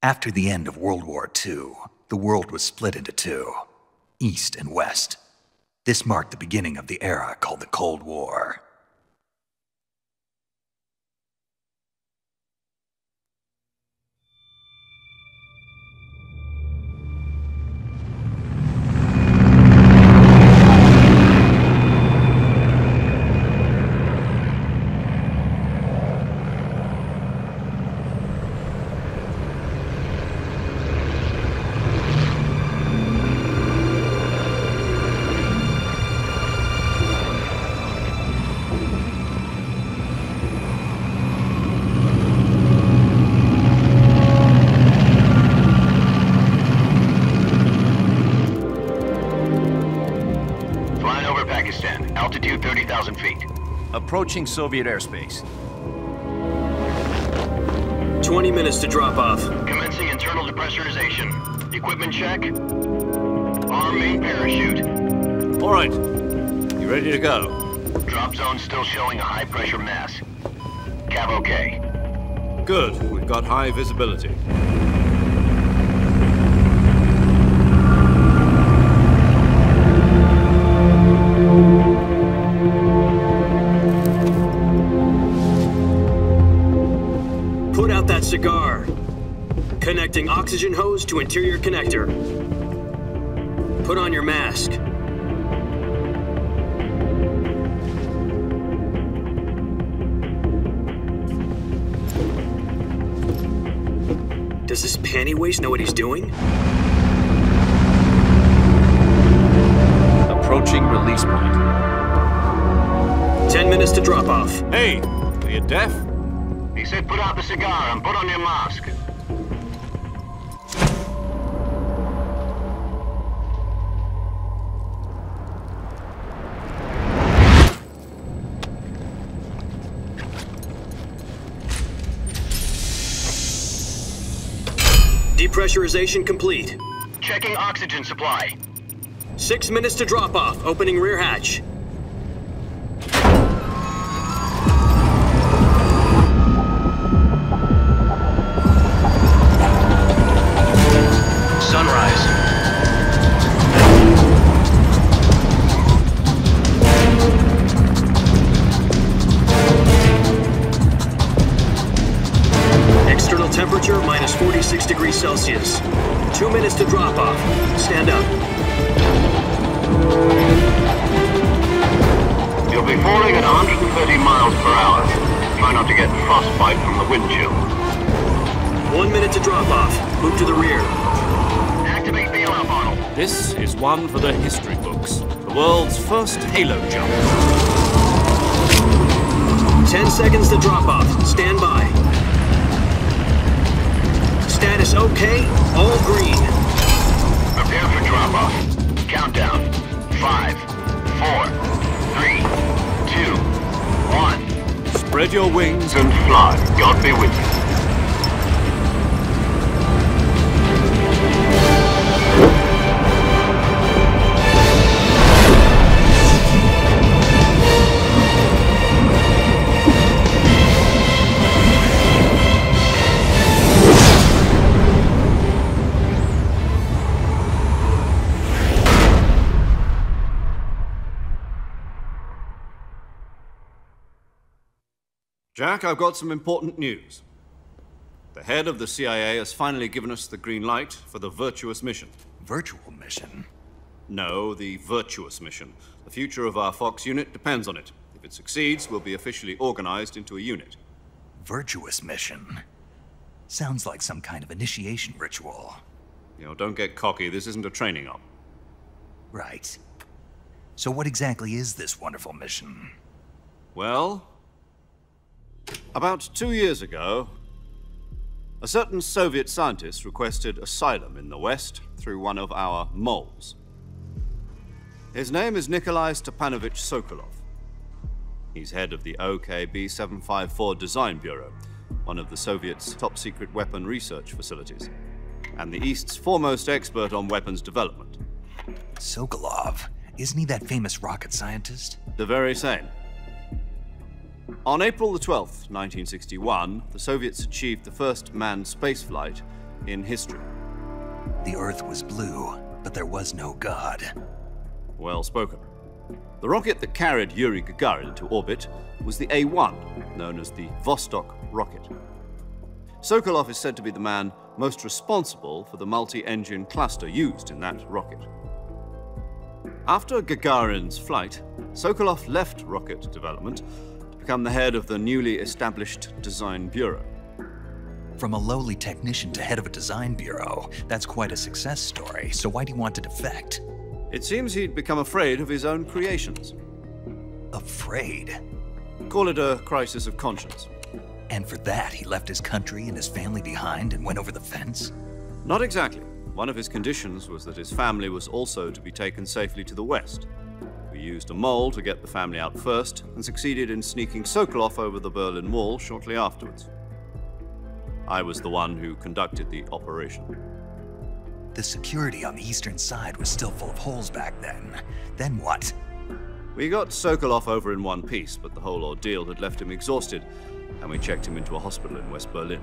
After the end of World War II, the world was split into two, East and West. This marked the beginning of the era called the Cold War. Altitude 30,000 feet. Approaching Soviet airspace. 20 minutes to drop off. Commencing internal depressurization. Equipment check. Arm main parachute. All right. You ready to go? Drop zone still showing a high pressure mass. Cav okay. Good. We've got high visibility. Put out that cigar. Connecting oxygen hose to interior connector. Put on your mask. Does this panty waste know what he's doing? Approaching release point. 10 minutes to drop off. Hey, are you deaf? He said put out the cigar and put on your mask. Depressurization complete. Checking oxygen supply. 6 minutes to drop off. Opening rear hatch. Sunrise. External temperature minus 46 degrees Celsius. 2 minutes to drop off. Stand up. You'll be falling at 130 miles per hour. Try not to get frostbite from the wind chill. 1 minute to drop off. Move to the rear. Activate bailout model. This is one for the history books. The world's first halo jump. 10 seconds to drop off. Stand by. Status okay. All green. Prepare for drop-off. Countdown. 5, 4, 3, 2, 1. Spread your wings And fly. God be with you. Jack, I've got some important news. The head of the CIA has finally given us the green light for the Virtuous mission. Virtual mission? No, the Virtuous mission. The future of our Fox unit depends on it. If it succeeds, we'll be officially organized into a unit. Virtuous mission? Sounds like some kind of initiation ritual. You know, don't get cocky. This isn't a training op. Right. So what exactly is this wonderful mission? Well, about 2 years ago, a certain Soviet scientist requested asylum in the West through one of our moles. His name is Nikolai Stepanovich Sokolov. He's head of the OKB 754 Design Bureau, one of the Soviets' top-secret weapon research facilities, and the East's foremost expert on weapons development. Sokolov? Isn't he that famous rocket scientist? The very same. On April the 12th, 1961, the Soviets achieved the first manned spaceflight in history. The Earth was blue, but there was no God. Well spoken. The rocket that carried Yuri Gagarin to orbit was the A-1, known as the Vostok rocket. Sokolov is said to be the man most responsible for the multi-engine cluster used in that rocket. After Gagarin's flight, Sokolov left rocket development to become the head of the newly established Design Bureau. From a lowly technician to head of a design bureau, that's quite a success story, so why'd he want to defect? It seems he'd become afraid of his own creations. Afraid? Call it a crisis of conscience. And for that, he left his country and his family behind and went over the fence? Not exactly. One of his conditions was that his family was also to be taken safely to the west. We used a mole to get the family out first and succeeded in sneaking Sokolov over the Berlin Wall shortly afterwards. I was the one who conducted the operation. The security on the eastern side was still full of holes back then. Then what? We got Sokolov over in one piece, but the whole ordeal had left him exhausted, and we checked him into a hospital in West Berlin.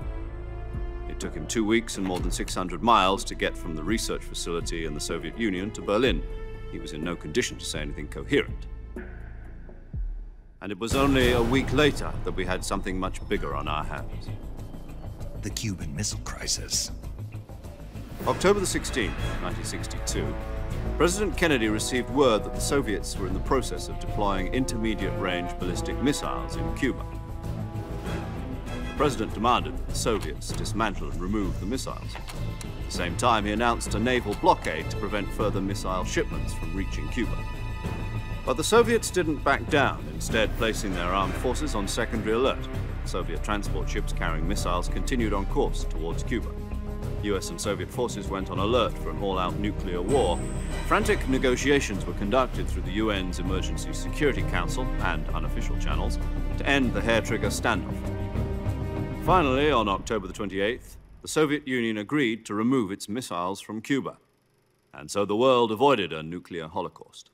It took him 2 weeks and more than 600 miles to get from the research facility in the Soviet Union to Berlin. He was in no condition to say anything coherent. And it was only a week later that we had something much bigger on our hands. The Cuban Missile Crisis. October the 16th, 1962, President Kennedy received word that the Soviets were in the process of deploying intermediate-range ballistic missiles in Cuba. The President demanded that the Soviets dismantle and remove the missiles. At the same time, he announced a naval blockade to prevent further missile shipments from reaching Cuba. But the Soviets didn't back down, instead placing their armed forces on secondary alert. Soviet transport ships carrying missiles continued on course towards Cuba. US and Soviet forces went on alert for an all-out nuclear war. Frantic negotiations were conducted through the UN's Emergency Security Council and unofficial channels to end the hair-trigger standoff. Finally, on October the 28th, the Soviet Union agreed to remove its missiles from Cuba. And so the world avoided a nuclear holocaust.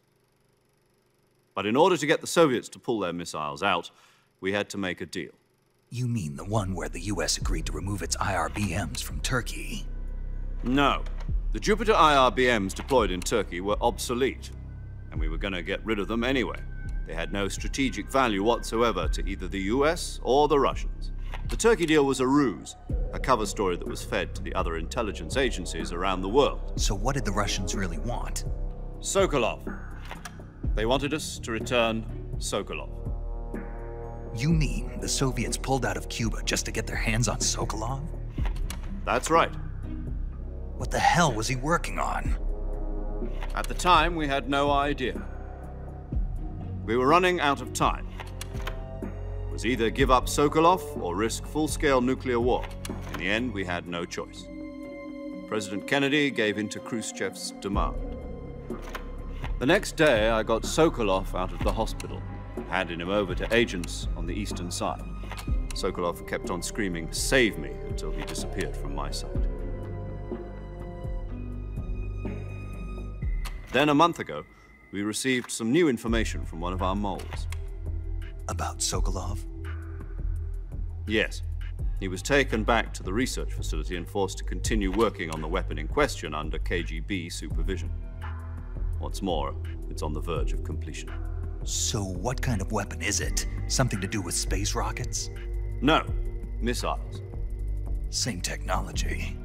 But in order to get the Soviets to pull their missiles out, we had to make a deal. You mean the one where the US agreed to remove its IRBMs from Turkey? No. The Jupiter IRBMs deployed in Turkey were obsolete, and we were going to get rid of them anyway. They had no strategic value whatsoever to either the US or the Russians. The Turkey deal was a ruse, a cover story that was fed to the other intelligence agencies around the world. So what did the Russians really want? Sokolov. They wanted us to return Sokolov. You mean the Soviets pulled out of Cuba just to get their hands on Sokolov? That's right. What the hell was he working on? At the time, we had no idea. We were running out of time. It was either give up Sokolov or risk full-scale nuclear war. In the end, we had no choice. President Kennedy gave in to Khrushchev's demand. The next day, I got Sokolov out of the hospital, handing him over to agents on the eastern side. Sokolov kept on screaming, "Save me," until he disappeared from my sight. Then a month ago, we received some new information from one of our moles. About Sokolov? Yes. He was taken back to the research facility and forced to continue working on the weapon in question under KGB supervision. What's more, it's on the verge of completion. So what kind of weapon is it? Something to do with space rockets? No, missiles. Same technology.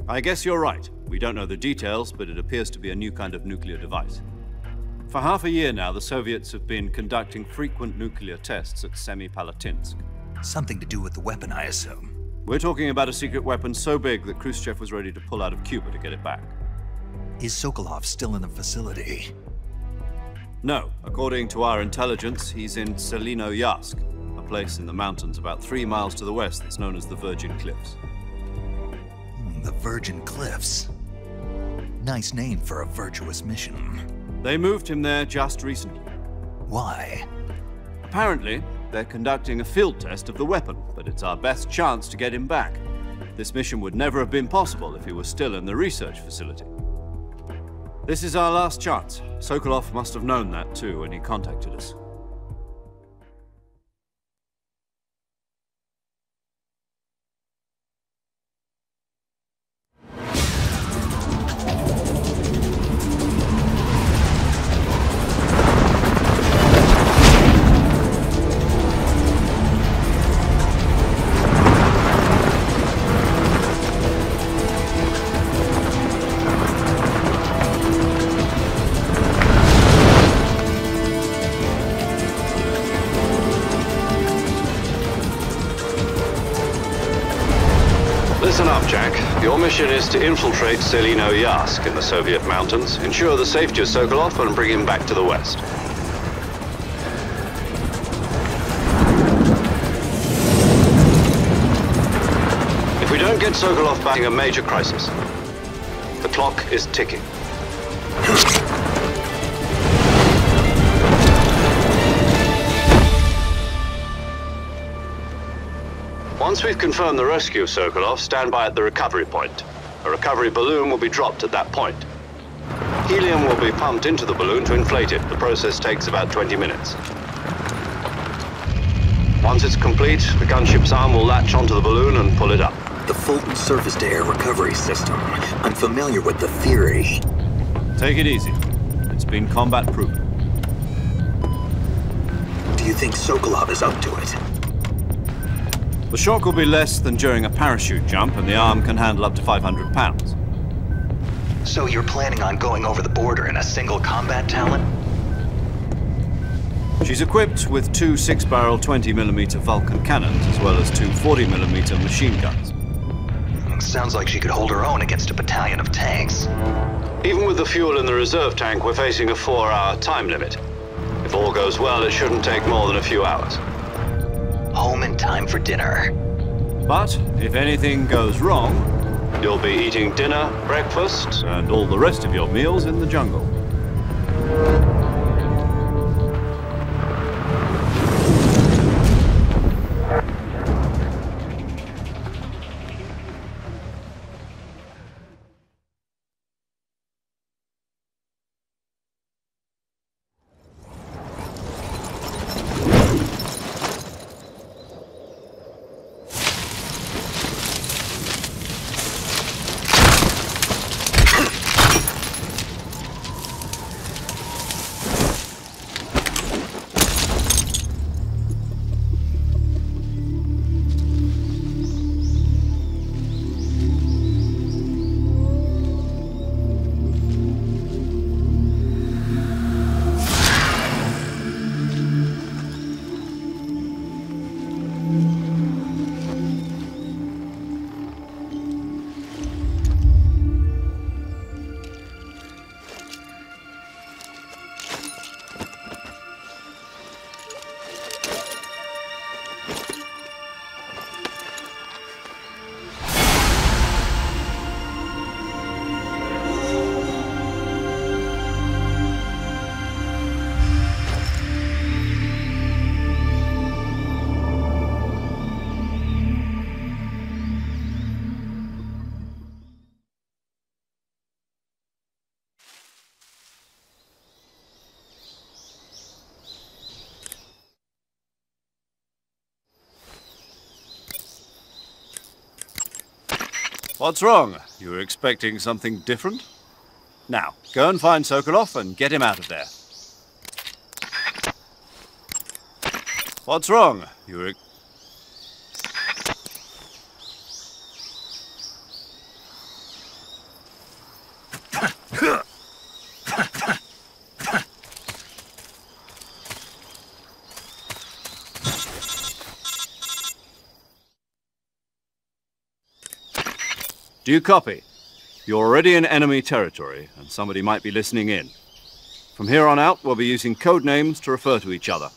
I guess you're right. We don't know the details, but it appears to be a new kind of nuclear device. For half a year now, the Soviets have been conducting frequent nuclear tests at Semipalatinsk. Something to do with the weapon, I assume. We're talking about a secret weapon so big that Khrushchev was ready to pull out of Cuba to get it back. Is Sokolov still in the facility? No. According to our intelligence, he's in Selinoyarsk, a place in the mountains about 3 miles to the west that's known as the Virgin Cliffs. The Virgin Cliffs. Nice name for a virtuous mission. They moved him there just recently. Why? Apparently, they're conducting a field test of the weapon, but it's our best chance to get him back. This mission would never have been possible if he was still in the research facility. This is our last chance. Sokolov must have known that too when he contacted us. Listen up, Jack. Your mission is to infiltrate Selino-Yarsk in the Soviet mountains, ensure the safety of Sokolov, and bring him back to the West. If we don't get Sokolov back, a major crisis. The clock is ticking. Once we've confirmed the rescue of Sokolov, stand by at the recovery point. A recovery balloon will be dropped at that point. Helium will be pumped into the balloon to inflate it. The process takes about 20 minutes. Once it's complete, the gunship's arm will latch onto the balloon and pull it up. The Fulton surface-to-air recovery system. I'm familiar with the theory. Take it easy. It's been combat-proven. Do you think Sokolov is up to it? The shock will be less than during a parachute jump, and the arm can handle up to 500 pounds. So you're planning on going over the border in a single combat Talon? She's equipped with two 6-barrel 20mm Vulcan cannons, as well as two 40mm machine guns. Sounds like she could hold her own against a battalion of tanks. Even with the fuel in the reserve tank, we're facing a 4-hour time limit. If all goes well, it shouldn't take more than a few hours. Home in time for dinner. But if anything goes wrong, You'll be eating dinner, breakfast, and all the rest of your meals in the jungle. What's wrong? You were expecting something different? Now, go and find Sokolov and get him out of there. What's wrong? You were... Do you copy? You're already in enemy territory, and somebody might be listening in. From here on out, we'll be using code names to refer to each other.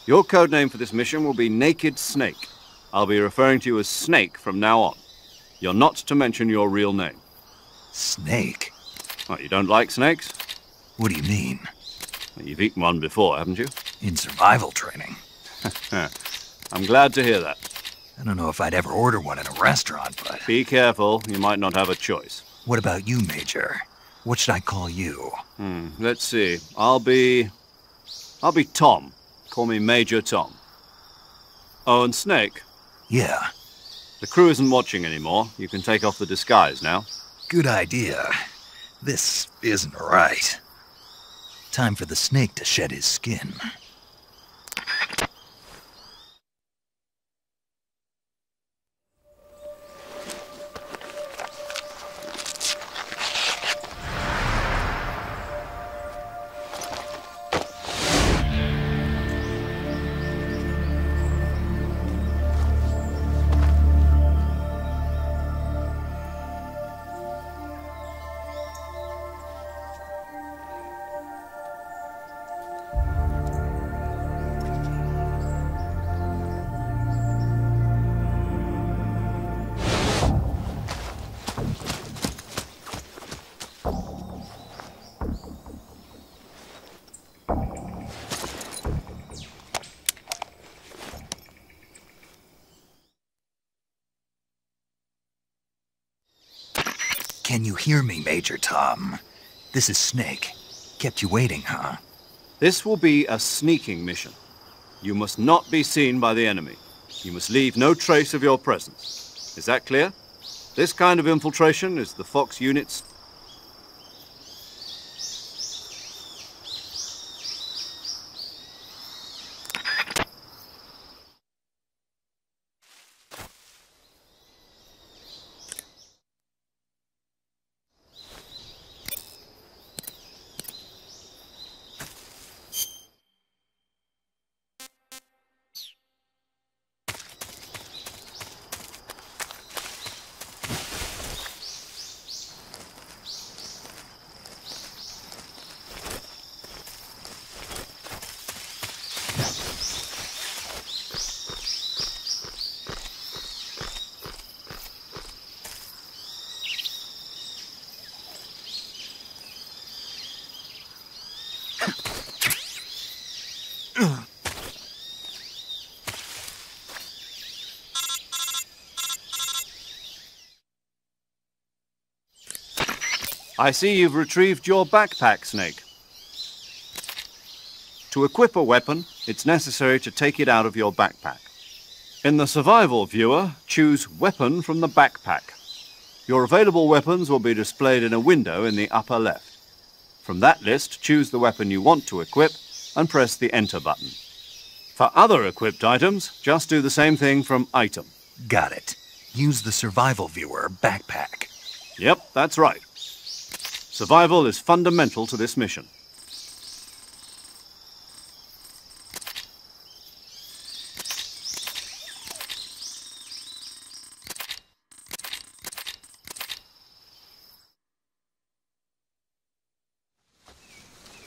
Your code name for this mission will be Naked Snake. I'll be referring to you as Snake from now on. You're not to mention your real name. Snake? What, you don't like snakes? What do you mean? You've eaten one before, haven't you? In survival training? I'm glad to hear that. I don't know if I'd ever order one in a restaurant, but... Be careful, you might not have a choice. What about you, Major? What should I call you? Let's see. I'll be Tom. Call me Major Tom. Oh, and Snake. Yeah. The crew isn't watching anymore. You can take off the disguise now. Good idea. This isn't right. Time for the snake to shed his skin. Can you hear me, Major Tom? This is Snake. Kept you waiting, huh? This will be a sneaking mission. You must not be seen by the enemy. You must leave no trace of your presence. Is that clear? This kind of infiltration is the Fox unit's... I see you've retrieved your backpack, Snake. To equip a weapon, it's necessary to take it out of your backpack. In the survival viewer, choose Weapon from the backpack. Your available weapons will be displayed in a window in the upper left. From that list, choose the weapon you want to equip and press the Enter button. For other equipped items, just do the same thing from Item. Got it. Use the survival viewer backpack. Yep, that's right. Survival is fundamental to this mission.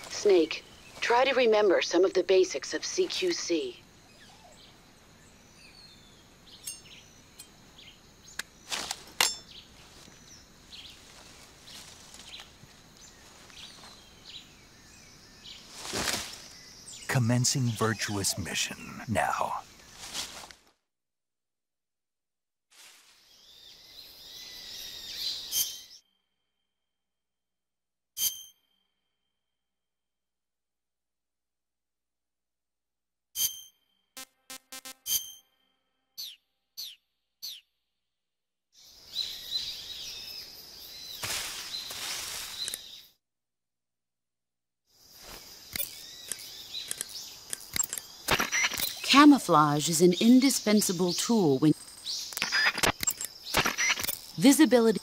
Snake, try to remember some of the basics of CQC. Commencing virtuous mission now. Camouflage is an indispensable tool when... Visibility...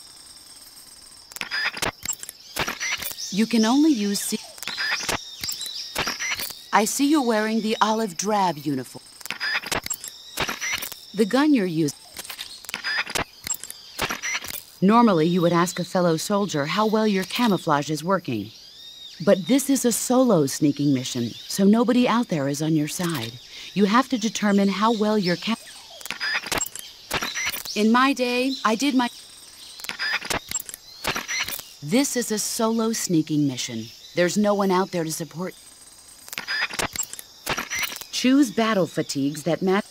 You can only use... I see you're wearing the olive drab uniform. The gun you're using... Normally, you would ask a fellow soldier how well your camouflage is working. But this is a solo sneaking mission, so nobody out there is on your side. You have to determine how well your In my day, I did my... This is a solo sneaking mission. There's no one out there to support. Choose battle fatigues that match.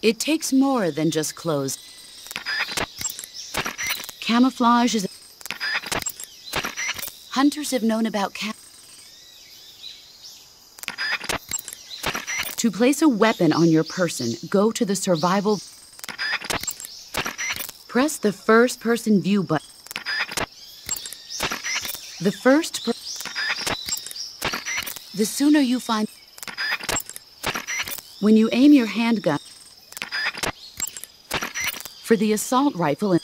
It takes more than just clothes. Camouflage is... Hunters have known about To place a weapon on your person, go to the survival... Press the first-person view button. The sooner you find... When you aim your handgun for the assault rifle and...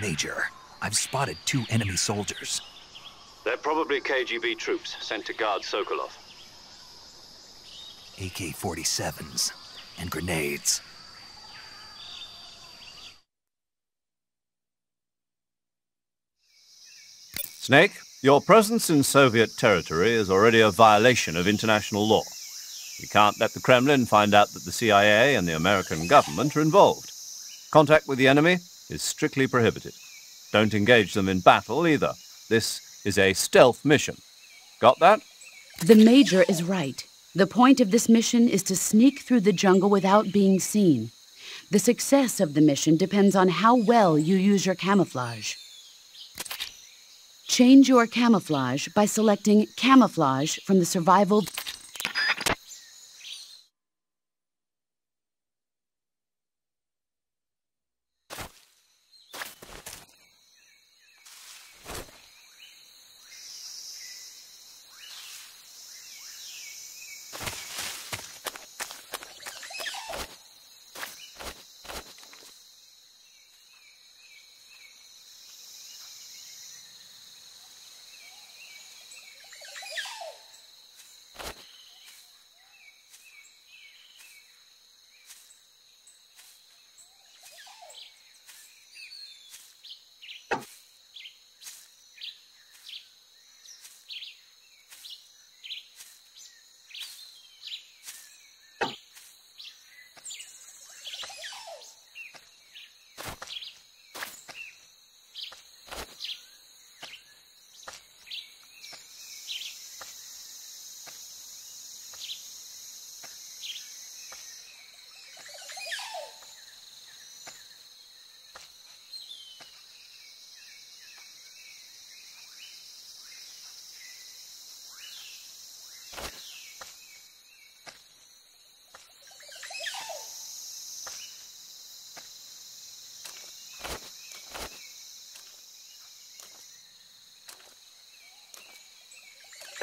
Major, I've spotted 2 enemy soldiers. They're probably KGB troops sent to guard Sokolov. AK-47s and grenades. Snake, your presence in Soviet territory is already a violation of international law. We can't let the Kremlin find out that the CIA and the American government are involved. Contact with the enemy is strictly prohibited. Don't engage them in battle either. This is a stealth mission. Got that? The Major is right. The point of this mission is to sneak through the jungle without being seen. The success of the mission depends on how well you use your camouflage. Change your camouflage by selecting Camouflage from the Survival...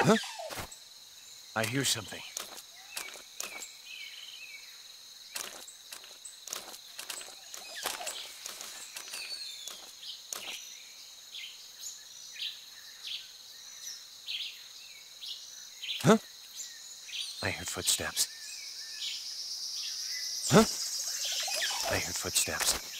Huh? I hear something. Huh? I heard footsteps. Huh? I heard footsteps.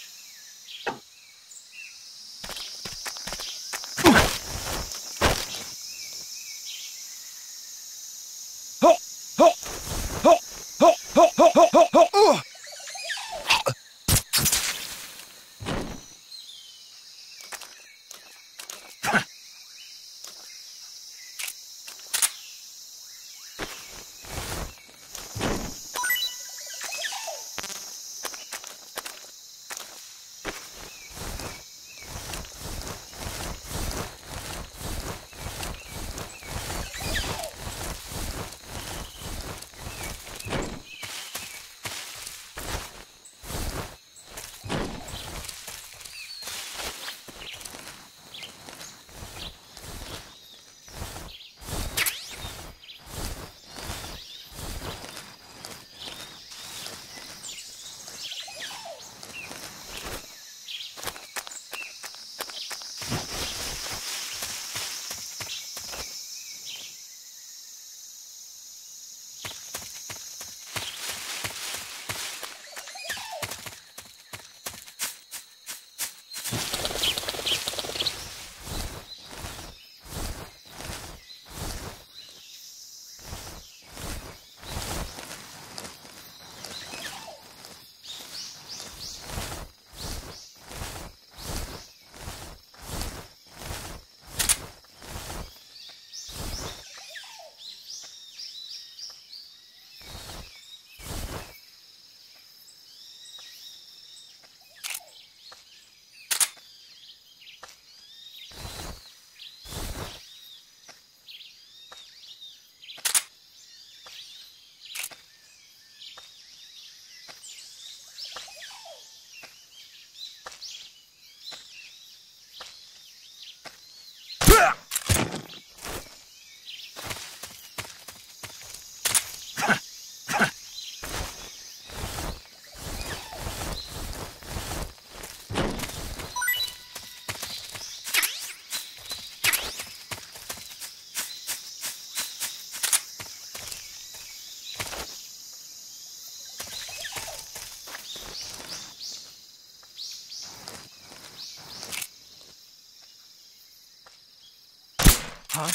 Huh?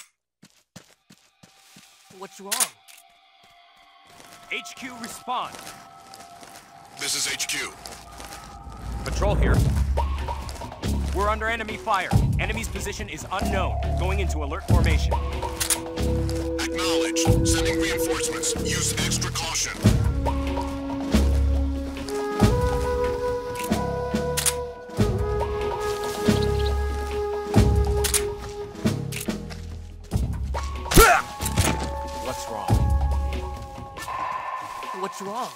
What's wrong? HQ, respond. This is HQ. Patrol here. We're under enemy fire. Enemy's position is unknown. Going into alert formation. Acknowledged. Sending reinforcements. Use extra caution. What's wrong? What's wrong?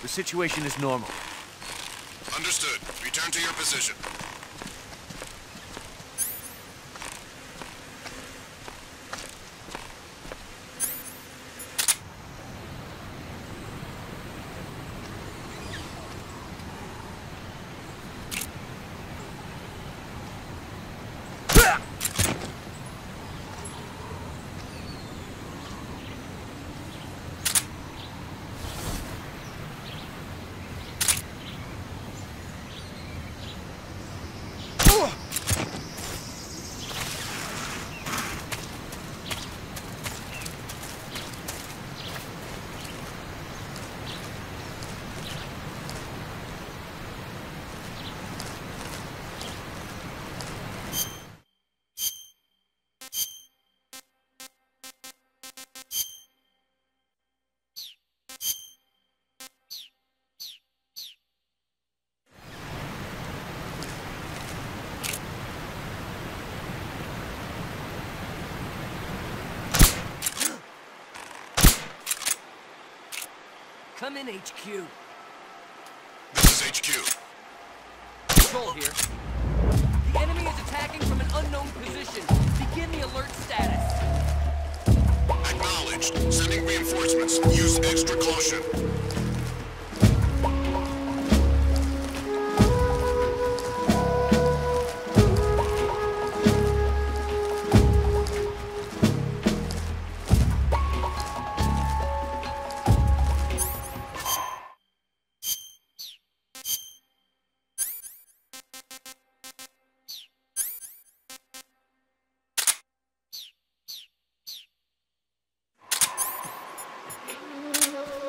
The situation is normal. Understood. Return to your position. Come in, HQ. This is HQ. Control here. The enemy is attacking from an unknown position. Begin the alert status. Acknowledged. Sending reinforcements. Use extra caution.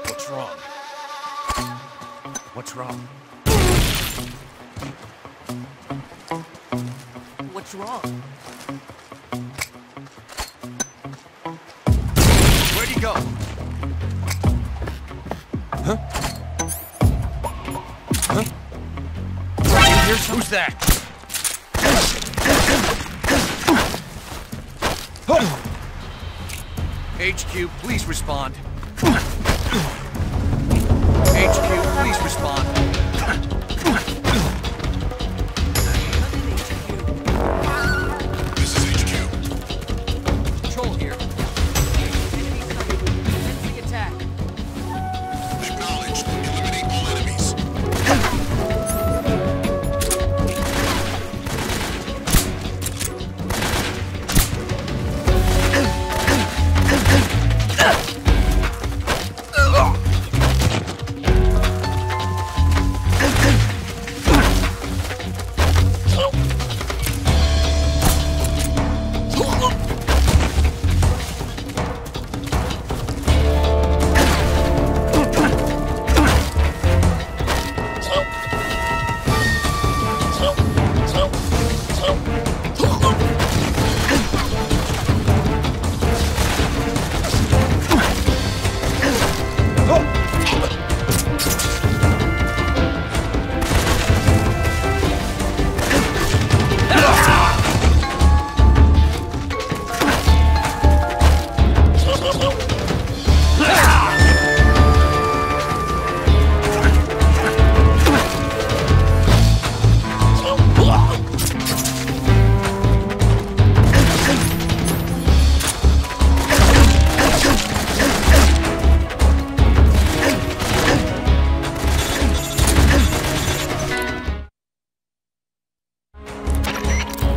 What's wrong? What's wrong? What's wrong? Where'd he go? Huh? Huh? Here's who's that? HQ, please respond. HQ, please respond. This is HQ. Control here. Enemy coming. Commencing attack. Acknowledged. Eliminate all enemies.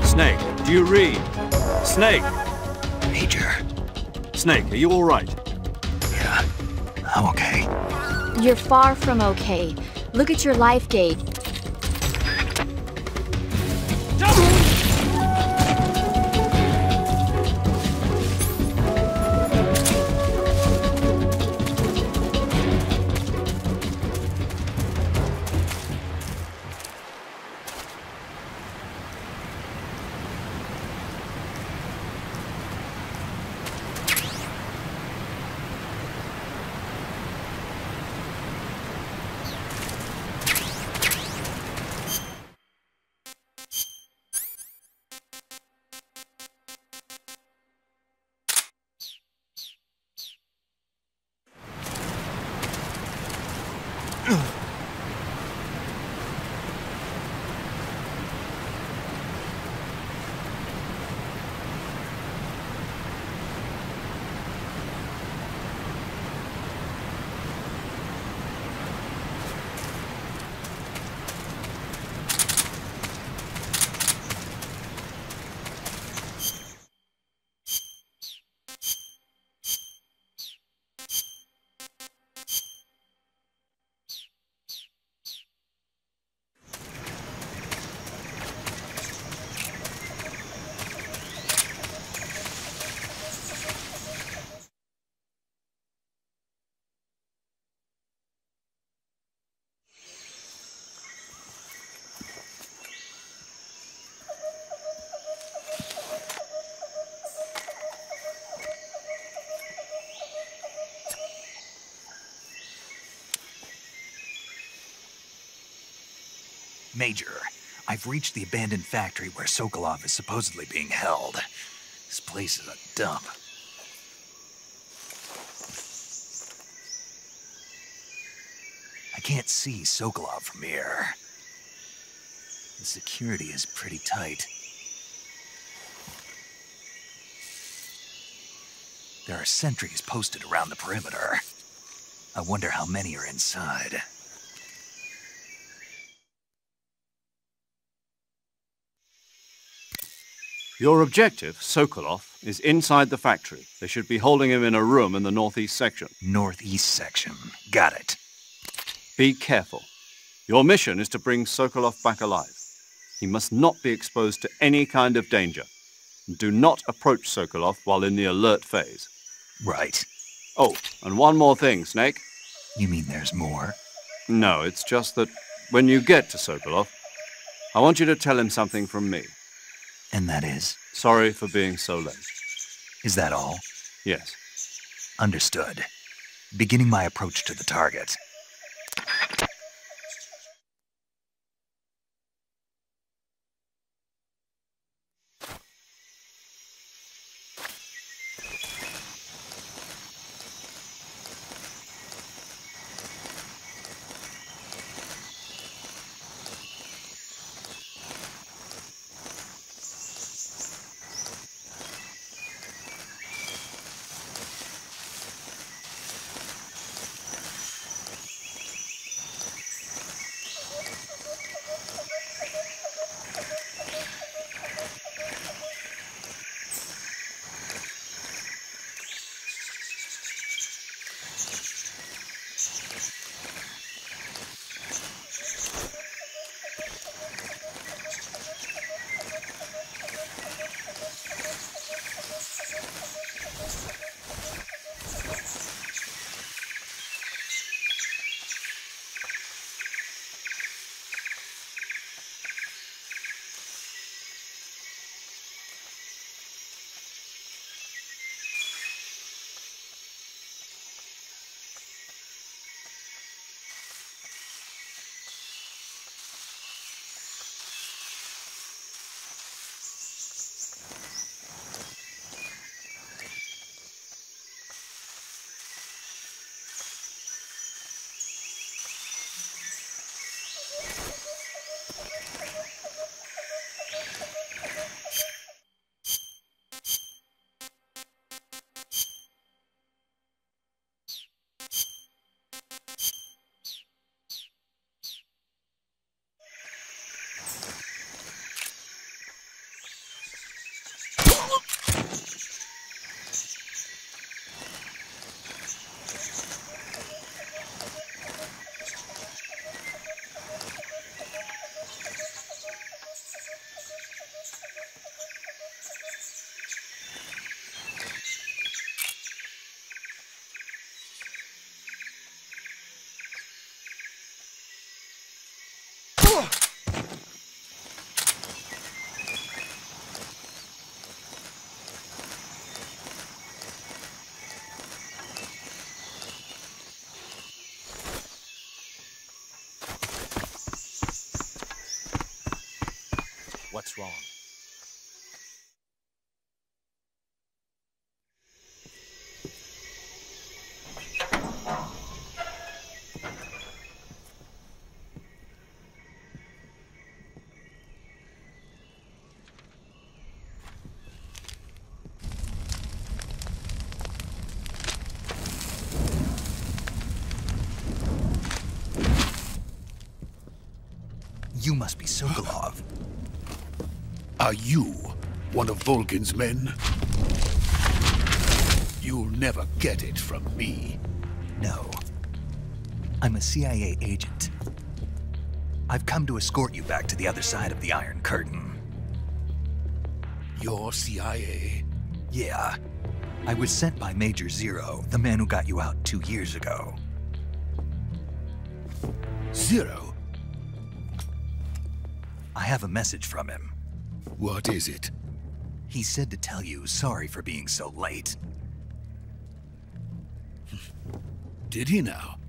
Snake, do you read? Snake! Major. Snake, are you all right? Yeah, I'm okay. You're far from okay. Look at your life gauge. Major, I've reached the abandoned factory where Sokolov is supposedly being held. This place is a dump. I can't see Sokolov from here. The security is pretty tight. There are sentries posted around the perimeter. I wonder how many are inside. Your objective, Sokolov, is inside the factory. They should be holding him in a room in the northeast section. Northeast section. Got it. Be careful. Your mission is to bring Sokolov back alive. He must not be exposed to any kind of danger. Do not approach Sokolov while in the alert phase. Right. Oh, and one more thing, Snake. You mean there's more? No, it's just that when you get to Sokolov, I want you to tell him something from me. And that is? Sorry for being so late. Is that all? Yes. Understood. Beginning my approach to the target. What's wrong? You must be Sokolov. Are you one of Volgin's men? You'll never get it from me. No. I'm a CIA agent. I've come to escort you back to the other side of the Iron Curtain. You're CIA? Yeah. I was sent by Major Zero, the man who got you out 2 years ago. Zero? I have a message from him. What is it? He said to tell you sorry for being so late. Did he now?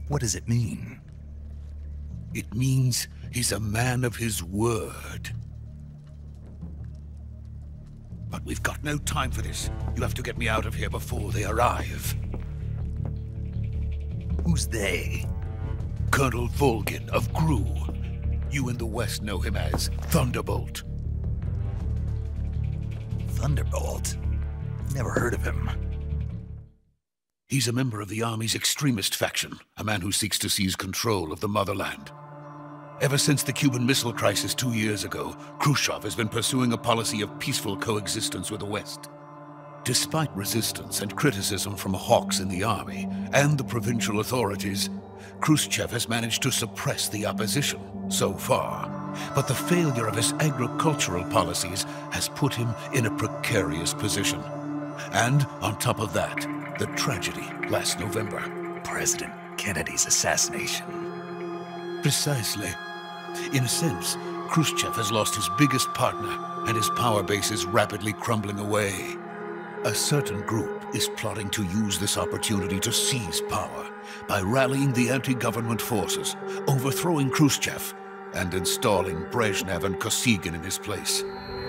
What does it mean? It means he's a man of his word. But we've got no time for this. You have to get me out of here before they arrive. Who's they? Colonel Volgin of GRU. You in the West know him as Thunderbolt. Thunderbolt? Never heard of him. He's a member of the Army's extremist faction, a man who seeks to seize control of the motherland. Ever since the Cuban Missile Crisis 2 years ago, Khrushchev has been pursuing a policy of peaceful coexistence with the West. Despite resistance and criticism from hawks in the army and the provincial authorities, Khrushchev has managed to suppress the opposition so far. But the failure of his agricultural policies has put him in a precarious position. And on top of that, the tragedy last November. President Kennedy's assassination. Precisely. In a sense, Khrushchev has lost his biggest partner, and his power base is rapidly crumbling away. A certain group is plotting to use this opportunity to seize power by rallying the anti-government forces, overthrowing Khrushchev, and installing Brezhnev and Kosygin in his place.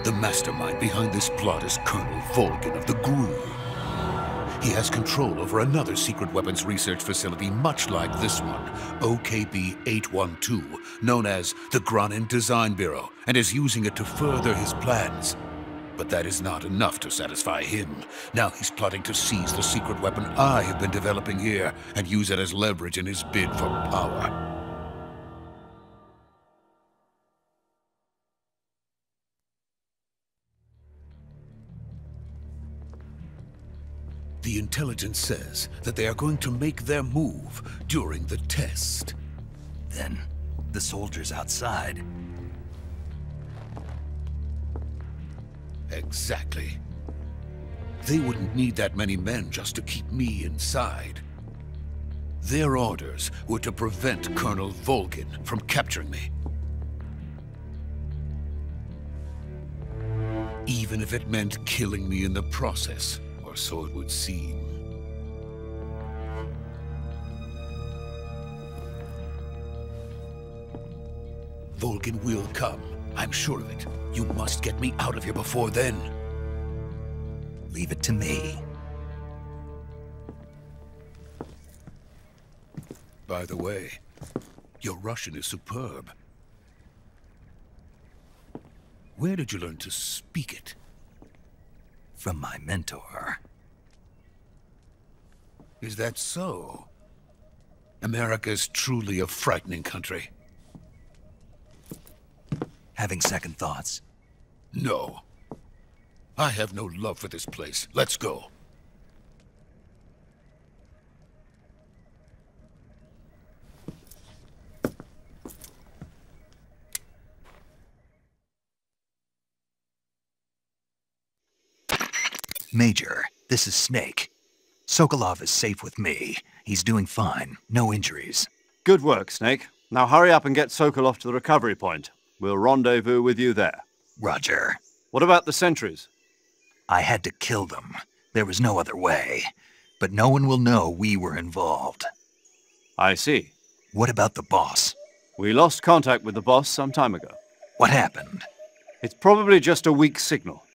The mastermind behind this plot is Colonel Volgin of the GRU. He has control over another secret weapons research facility much like this one, OKB-812, known as the Granin Design Bureau, and is using it to further his plans. But that is not enough to satisfy him. Now he's plotting to seize the secret weapon I have been developing here and use it as leverage in his bid for power. The intelligence says that they are going to make their move during the test. Then, the soldiers outside. Exactly. They wouldn't need that many men just to keep me inside. Their orders were to prevent Colonel Volgin from capturing me. Even if it meant killing me in the process. So it would seem. Volgin will come. I'm sure of it. You must get me out of here before then. Leave it to me. By the way, your Russian is superb. Where did you learn to speak it? From my mentor. Is that so? America is truly a frightening country. Having second thoughts? No. I have no love for this place. Let's go. Major, this is Snake. Sokolov is safe with me. He's doing fine. No injuries. Good work, Snake. Now hurry up and get Sokolov to the recovery point. We'll rendezvous with you there. Roger. What about the sentries? I had to kill them. There was no other way. But no one will know we were involved. I see. What about the boss? We lost contact with the boss some time ago. What happened? It's probably just a weak signal.